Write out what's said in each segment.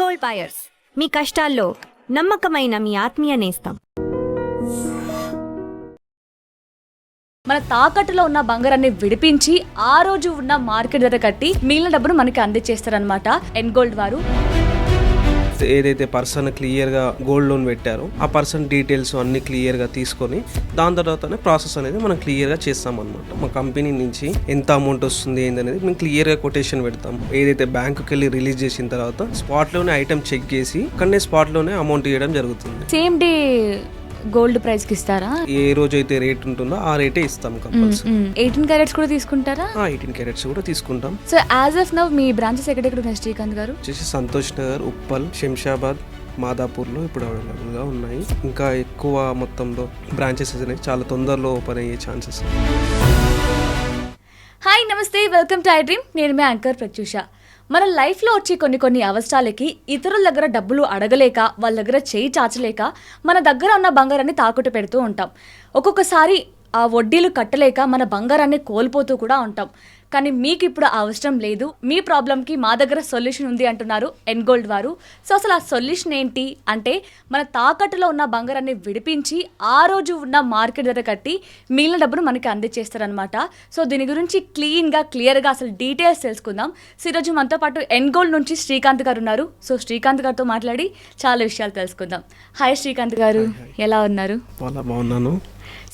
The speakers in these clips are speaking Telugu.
ఎన్గోల్డ్ బయర్స్, మీ కష్టాల్లో నమ్మకమైన మీ ఆత్మీయ నేస్తం. మన తాకట్టులో ఉన్న బంగారాన్ని విడిపించి ఆ రోజు ఉన్న మార్కెట్ ధర కట్టి మిగిలిన డబ్బును మనకి అందించేస్తారనమాట ఎన్గోల్డ్ వారు. ఏదైతే పర్సన్ క్లియర్గా గోల్డ్ లోన్ పెట్టారో ఆ పర్సన్ డీటెయిల్స్ అన్ని క్లియర్గా తీసుకొని దాని తర్వాతనే ప్రాసెస్ అనేది మనం క్లియర్గా చేస్తామన్నమాట. మా కంపెనీ నుంచి ఎంత అమౌంట్ వస్తుంది ఏందనేది మేము క్లియర్గా కొటేషన్ పెడతాం. ఏదైతే బ్యాంకుకి వెళ్ళి రిలీజ్ చేసిన తర్వాత స్పాట్లోనే ఐటమ్ చెక్ చేసి అక్కడనే స్పాట్లోనే అమౌంట్ ఇవ్వడం జరుగుతుంది. సేమ్ డే గోల్డ్ ప్రైస్ కి ఇస్తారా? ఏ రోజు అయితే రేట్ ఉంటుందో ఆ రేటే ఇస్తాం కంపల్సరీ. 18 క్యారెట్స్ కూడా తీసుకుంటారా? 18 క్యారెట్స్ కూడా తీసుకుంటాం. So as of now me branches ఎక్కడెక్కడ ఉన్నాయి శ్రీకాంత్ గారు? వచ్చేసి సంతోష్ నగర్, ఉప్పల్, శంషాబాద్, మాదాపూర్లో ఇప్పుడు అవైలబుల్గా ఉన్నాయి. ఇంకా ఎక్కువ మొత్తంలో బ్రాంచెస్ అనేవి చాలా తొందరలో ఓపెన్ అయ్యే ఛాన్సెస్. హాయ్, నమస్తే, వెల్కమ్ టు ఐ డ్రీమ్. నేను మీ యాంకర్ ప్రత్యూష. మన లైఫ్లో వచ్చి కొన్ని అవసరాలకి ఇతరుల దగ్గర డబ్బులు అడగలేక, వాళ్ళ దగ్గర చేయి చాచలేక మన దగ్గర ఉన్న బంగారాన్ని తాకట్టు పెడుతూ ఉంటాం. ఒక్కొక్కసారి ఆ వడ్డీలు కట్టలేక మన బంగారాన్ని కోల్పోతూ కూడా ఉంటాం. కానీ మీకు ఇప్పుడు ఆ అవసరం లేదు, మీ ప్రాబ్లంకి మా దగ్గర సొల్యూషన్ ఉంది అంటున్నారు ఎన్గోల్డ్ వారు. సో అసలు ఆ సొల్యూషన్ ఏంటి అంటే, మన తాకట్టులో ఉన్న బంగారాన్ని విడిపించి ఆ రోజు ఉన్న మార్కెట్ ధర కట్టి మిగిలిన డబ్బును మనకి అందించేస్తారనమాట. సో దీని గురించి క్లియర్గా అసలు డీటెయిల్స్ తెలుసుకుందాం. సో ఈరోజు మనతో పాటు ఎన్గోల్డ్ నుంచి శ్రీకాంత్ గారు ఉన్నారు. సో శ్రీకాంత్ గారితో మాట్లాడి చాలా విషయాలు తెలుసుకుందాం. హాయ్ శ్రీకాంత్ గారు, ఎలా ఉన్నారు? బాగున్నాను.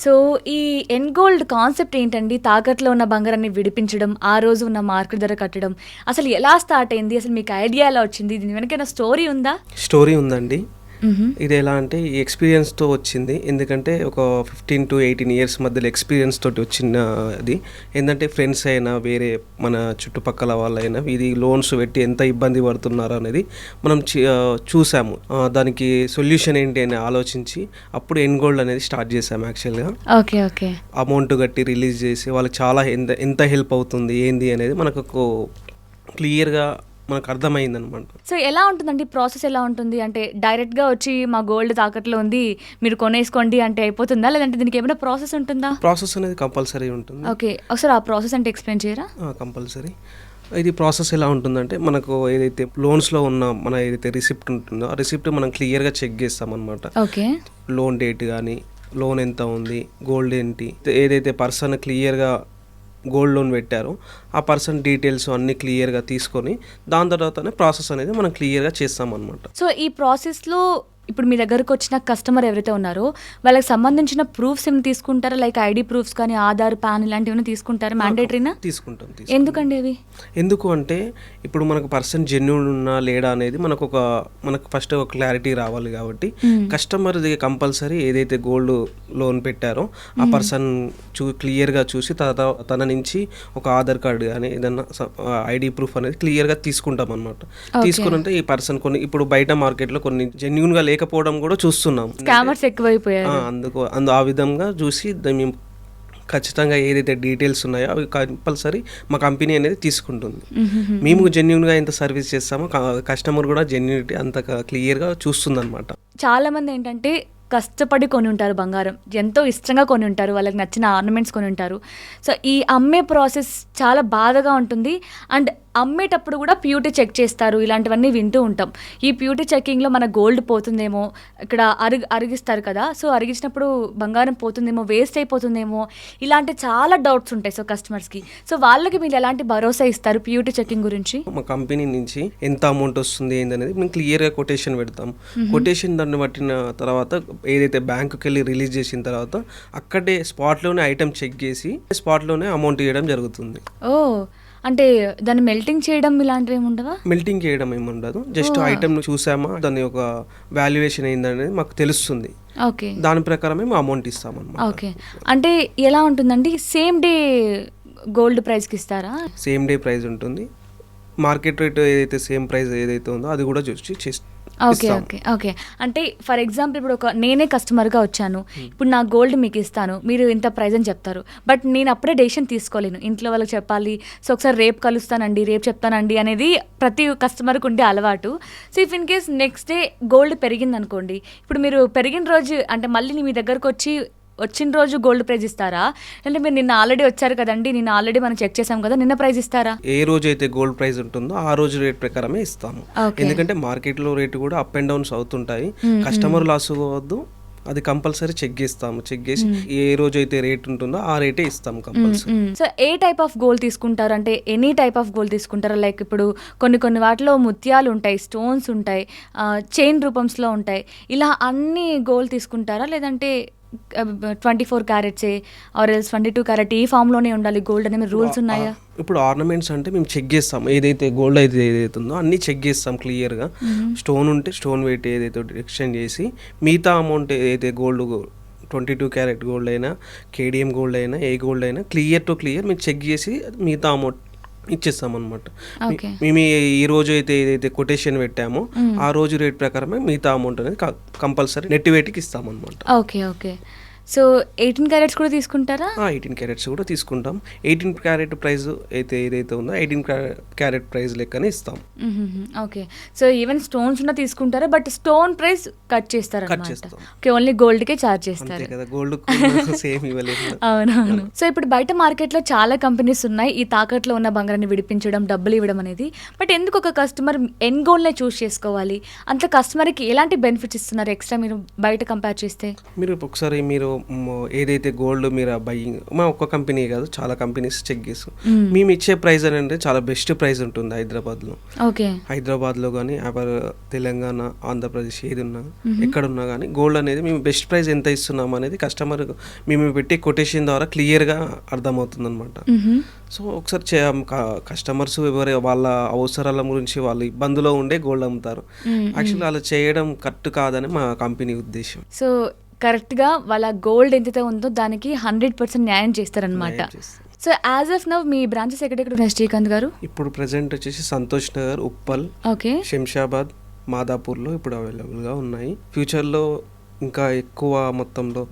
సో ఈ ఎన్గోల్డ్ కాన్సెప్ట్ ఏంటండి? తాకట్లో ఉన్న బంగారాన్ని విడిపించడం, ఆ రోజు ఉన్న మార్కెట్ ధర కట్టడం, అసలు ఎలా స్టార్ట్ అయింది? అసలు మీకు ఐడియా ఎలా వచ్చింది? దీని వెనకైనా స్టోరీ ఉందా? స్టోరీ ఉందండి. ఇది ఎలా అంటే ఈ ఎక్స్పీరియన్స్తో వచ్చింది. ఎందుకంటే ఒక 15 to 18 years మధ్యలో ఎక్స్పీరియన్స్ తోటి వచ్చిన అది. ఏంటంటే ఫ్రెండ్స్ అయినా వేరే మన చుట్టుపక్కల వాళ్ళైనా ఇది లోన్స్ పెట్టి ఎంత ఇబ్బంది పడుతున్నారు అనేది మనం చూసాము. దానికి సొల్యూషన్ ఏంటి అని ఆలోచించి అప్పుడు ఎన్గోల్డ్ అనేది స్టార్ట్ చేసాము. యాక్చువల్గా ఓకే అమౌంట్ కట్టి రిలీజ్ చేసి వాళ్ళకి చాలా ఎంత హెల్ప్ అవుతుంది ఏంది అనేది మనకు క్లియర్గా మనకు అర్థమైంది అనమాట. సో ఎలా ఉంటుందండి ప్రాసెస్? ఎలా ఉంటుంది అంటే డైరెక్ట్గా వచ్చి మా గోల్డ్ తాకట్లో ఉంది మీరు కొనేసుకోండి అంటే అయిపోతుందా, లేదంటే దీనికి ఏమైనా ప్రాసెస్ ఉంటుందా? ప్రాసెస్ అనేది కంపల్సరీ ఉంటుంది. ఓకే, ఒకసారి ఆ ప్రాసెస్ అంటే ఎక్స్ప్లెయిన్ చేయరా? కంపల్సరీ. ఇది ప్రాసెస్ ఎలా ఉంటుందంటే, మనకు ఏదైతే లోన్స్లో ఉన్న మన ఏదైతే రిసిప్ట్ ఉంటుందో ఆ రిసిప్ట్ మనం క్లియర్గా చెక్ చేస్తాం అనమాట. ఓకే, లోన్ డేట్ కానీ, లోన్ ఎంత ఉంది, గోల్డ్ ఏంటి, ఏదైతే పర్సన్ క్లియర్గా గోల్డ్ లోన్ పెట్టారో ఆ పర్సన్ డీటెయిల్స్ అన్ని క్లియర్గా తీసుకొని దాని తర్వాతనే ప్రాసెస్ అనేది మనం క్లియర్గా చేస్తామన్నమాట. సో ఈ ప్రాసెస్లో ఇప్పుడు మీ దగ్గరకు వచ్చిన కస్టమర్ ఎవరైతే ఉన్నారో వాళ్ళకి సంబంధించిన ప్రూఫ్స్ ఏమైనా తీసుకుంటారా? లైక్ ఐడి ప్రూఫ్స్ కానీ, ఆధార్, పాన్ ఇలాంటివి తీసుకుంటారా? మ్యాండేటరీనా? తీసుకుంటాం. ఎందుకండి అవి? ఎందుకు అంటే ఇప్పుడు మనకు పర్సన్ జెన్యూన్ ఉన్నా లేడా అనేది మనకు ఫస్ట్ ఒక క్లారిటీ రావాలి. కాబట్టి కస్టమర్ కంపల్సరీ ఏదైతే గోల్డ్ లోన్ పెట్టారో ఆ పర్సన్ క్లియర్గా చూసి తన నుంచి ఒక ఆధార్ కార్డు కానీ ఏదన్నా ఐడి ప్రూఫ్ అనేది క్లియర్గా తీసుకుంటాం అనమాట. తీసుకున్నంటే ఈ పర్సన్ ఇప్పుడు బయట మార్కెట్లో కొన్ని జెన్యూన్గా లేకపోవడం కూడా చూస్తున్నాం. స్కామర్స్ ఎక్కువైపోయారు. ఆ విధంగా చూసి మేము ఖచ్చితంగా ఏదైతే డీటెయిల్స్ ఉన్నాయో అవి కంపల్సరీ మా కంపెనీ అనేది తీసుకుంటుంది. మేము జెన్యూన్గా ఎంత సర్వీస్ చేస్తామో కస్టమర్ కూడా జెన్యూనిటీ అంత క్లియర్గా చూస్తుంది అనమాట. చాలా మంది ఏంటంటే కష్టపడి కొని ఉంటారు, బంగారం ఎంతో ఇష్టంగా కొని ఉంటారు, వాళ్ళకి నచ్చిన ఆర్నమెంట్స్ కొని ఉంటారు. సో ఈ అమ్మే ప్రాసెస్ చాలా బాధగా ఉంటుంది. అండ్ అమ్మేటప్పుడు కూడా ప్యూరిటీ చెక్ చేస్తారు, ఇలాంటివన్నీ వింటూ ఉంటాం. ఈ ప్యూరిటీ చెకింగ్లో మన గోల్డ్ పోతుందేమో, ఇక్కడ అరిగిస్తారు కదా, సో అరిగించినప్పుడు బంగారం పోతుందేమో, వేస్ట్ అయిపోతుందేమో, ఇలాంటి చాలా డౌట్స్ ఉంటాయి సో కస్టమర్స్కి. సో వాళ్ళకి మీరు ఎలాంటి భరోసా ఇస్తారు ప్యూరిటీ చెకింగ్ గురించి? మా కంపెనీ నుంచి ఎంత అమౌంట్ వస్తుంది ఏందనేది మేము క్లియర్గా కొటేషన్ పెడతాం. కొటేషన్ దాన్ని బట్టిన తర్వాత ఏదైతే బ్యాంకుకి వెళ్ళి రిలీజ్ చేసిన తర్వాత అక్కడే స్పాట్లోనే ఐటమ్ చెక్ చేసి స్పాట్లోనే అమౌంట్ ఇవ్వడం జరుగుతుంది. ఓ, అంటే దాన్ని మెల్టింగ్ చేయడం ఇలాంటివి ఏమి ఉండవా? మెల్టింగ్ చేయడం ఏమి ఉండదు. జస్ట్ ఐటమ్ చూసామా, దాని యొక్క వాల్యుయేషన్ ఏందనేది మాకు తెలుస్తుంది. ఓకే, దాని ప్రకారమే మేము అమౌంట్ ఇస్తామన్నమాట. ఓకే, అంటే ఎలా ఉంటుందండి? సేమ్ డే గోల్డ్ ప్రైస్కి ఇస్తారా? సేమ్ డే ప్రైస్ ఉంటుంది. మార్కెట్ రేట్ ఏదైతే సేమ్ ప్రైస్ ఏదైతే ఉందో అది కూడా చూసి ఓకే ఓకే ఓకే అంటే ఫర్ ఎగ్జాంపుల్ ఇప్పుడు నేనే కస్టమర్గా వచ్చాను, ఇప్పుడు నా గోల్డ్ మీకు ఇస్తాను, మీరు ఇంత ప్రైస్ అని చెప్తారు, బట్ నేను అప్పుడే డెసిషన్ తీసుకోలేను, ఇంట్లో వాళ్ళకి చెప్పాలి. సో ఒకసారి రేపు కలుస్తానండి, రేపు చెప్తానండి అనేది ప్రతి కస్టమర్కి ఉండే అలవాటు. So if in case next day gold పెరిగింది అనుకోండి, ఇప్పుడు మీరు పెరిగిన రోజు అంటే మళ్ళీ మీ దగ్గరకు వచ్చి వచ్చిన రోజు గోల్డ్ ప్రైజ్ ఇస్తారా, అంటే మీరు నిన్న ఆల్రెడీ వచ్చారు కదండి, నిన్న ఆల్రెడీ మనం చెక్ చేసాం కదా, నిన్న ప్రైజ్ ఇస్తారా? ఏ రోజు అయితే గోల్డ్ ప్రైస్ ఉంటుందో ఆ రోజు రేట్ ప్రకారమే ఇస్తాము. ఎందుకంటే మార్కెట్లో రేటు కూడా అప్ అండ్ డౌన్స్ అవుతుంటాయి. కస్టమర్ లాస్ అవ్వద్దు, అది కంపల్సరీ చెక్ చేస్తాము. చెక్ చేసి ఏ రోజు అయితే రేట్ ఉంటుందో ఆ రేటే ఇస్తాము compulsory. So A type of gold తీసుకుంటారు, అంటే ఎనీ టైప్ ఆఫ్ గోల్డ్ తీసుకుంటారా? లైక్ ఇప్పుడు కొన్ని వాటిలో ముత్యాలు ఉంటాయి, స్టోన్స్ ఉంటాయి, చైన్ రూపంలో ఉంటాయి, ఇలా అన్ని గోల్డ్ తీసుకుంటారా, లేదంటే 24 క్యారెట్సే ఆర్ ఎల్స్ 22 క్యారెట్ ఈ ఫామ్లోనే ఉండాలి గోల్డ్ అనే రూల్స్ ఉన్నాయా? ఇప్పుడు ఆర్నమెంట్స్ అంటే మేము చెక్ చేస్తాం, ఏదైతే గోల్డ్ అయితే ఏదైతే ఉందో అన్నీ చెక్ చేస్తాం క్లియర్గా. స్టోన్ ఉంటే స్టోన్ వెయిట్ ఏదైతే ఎక్స్చేంజ్ చేసి మిగతా అమౌంట్ ఏదైతే గోల్డ్ 22 క్యారెట్ గోల్డ్ అయినా, కేడిఎం గోల్డ్ అయినా, ఏ గోల్డ్ అయినా క్లియర్ టు క్లియర్ మేము చెక్ చేసి మిగతా అమౌంట్ ఇచ్చేస్తాం అనమాట. మేము ఈ రోజు అయితే ఏదైతే కొటేషన్ పెట్టామో ఆ రోజు రేట్ ప్రకారమే మిగతా అమౌంట్ అనేది కంపల్సరీ నెట్ వెయిట్కి ఇస్తాం అనమాట. Okay okay. సో 18 క్యారెట్స్ కూడా తీసుకుంటారా? 18 క్యారెట్స్ కూడా తీసుకుంటాం. 18 క్యారెట్ ప్రైస్ అయితే ఏదైతే ఉందో 18 క్యారెట్ ప్రైస్ లెక్కనే ఇస్తాం. ఓకే. సో ఈవెన్ స్టోన్స్ కూడా తీసుకుంటారా, బట్ స్టోన్ ప్రైస్ కట్ చేస్తారా? కట్ చేస్తాం. ఓకే, ఓన్లీ గోల్డ్కే ఛార్జ్ చేస్తారు కదా, గోల్డ్ సేమ్ ఇవ్వలేదు. అవునవును. సో ఇప్పుడు బయట మార్కెట్లో చాలా కంపెనీస్ ఉన్నాయి ఈ తాకట్లో ఉన్న బంగారాన్ని విడిపించడం, డబ్బులు ఇవ్వడం అనేది. బట్ ఎందుకు ఒక కస్టమర్ ఎన్ గోల్డ్నే చూస్ చేసుకోవాలి? అంత కస్టమర్కి ఎలాంటి బెనిఫిట్స్ ఇస్తున్నారు ఎక్స్ట్రా మీరు బయట కంపేర్ చేస్తే? మీరు ఒకసారి మీరు ఏదైతే గోల్డ్ మీరు బయింగ్ మా ఒక్క కంపెనీ కాదు, చాలా కంపెనీస్ చెక్ చేసు మేము ఇచ్చే ప్రైస్ అంటే చాలా బెస్ట్ ప్రైస్ ఉంటుంది హైదరాబాద్లో. ఓకే, హైదరాబాద్లో కానీ తెలంగాణ, ఆంధ్రప్రదేశ్ ఏది ఉన్నా ఎక్కడున్నా కానీ గోల్డ్ అనేది మేము బెస్ట్ ప్రైస్ ఎంత ఇస్తున్నాం అనేది కస్టమర్ మేము పెట్టే కొటేషన్ ద్వారా క్లియర్గా అర్థమవుతుంది అనమాట. సో ఒకసారి కస్టమర్స్ వాళ్ళ అవసరాల గురించి వాళ్ళు ఇబ్బందులో ఉండే గోల్డ్ అమ్ముతారు. యాక్చువల్లీ అలా చేయడం కరెక్ట్ కాదని మా కంపెనీ ఉద్దేశం. సో కరెక్ట్గా వాళ్ళ గోల్డ్ ఎంతైతే ఉందో దానికి 100% న్యాయం చేస్తారనమాట. So as of now me branches ఎక్కడెక్కడ ఉన్నాయి శ్రీకాంత్ గారు? ఇప్పుడు ప్రెసెంట్ వచ్చేసి సంతోష్ నగర్, ఉప్పల్, ఓకే, శంషాబాద్, మాదాపూర్లో ఇప్పుడు అవైలబుల్గా ఉన్నాయి. ఫ్యూచర్లో ఇంకా ఎక్కువ మొత్తంలో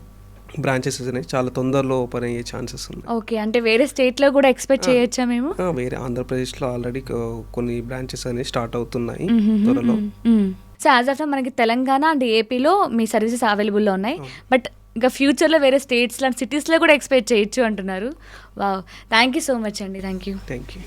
బ్రాంచెస్ అనేవి చాలా తొందరలో ఓపెన్ అయ్యే ఛాన్సెస్ ఉన్నాయి. ఓకే, అంటే వేరే స్టేట్లో కూడా ఎక్స్పెక్ట్ చేయొచ్చా మేము? వేరే ఆంధ్రప్రదేశ్లో ఆల్రెడీ కొన్ని బ్రాంచెస్ అనేవి స్టార్ట్ అవుతున్నాయి త్వరలో. సో యాజ్ ఆఫ్ మనకి తెలంగాణ అండ్ ఏపీలో మీ సర్వీసెస్ అవైలబుల్లో ఉన్నాయి, బట్ ఇంకా ఫ్యూచర్లో వేరే స్టేట్స్లో అండ్ సిటీస్లో కూడా ఎక్స్పెక్ట్ చేయొచ్చు అంటున్నారు. Wow, thank you so much అండి. Thank you.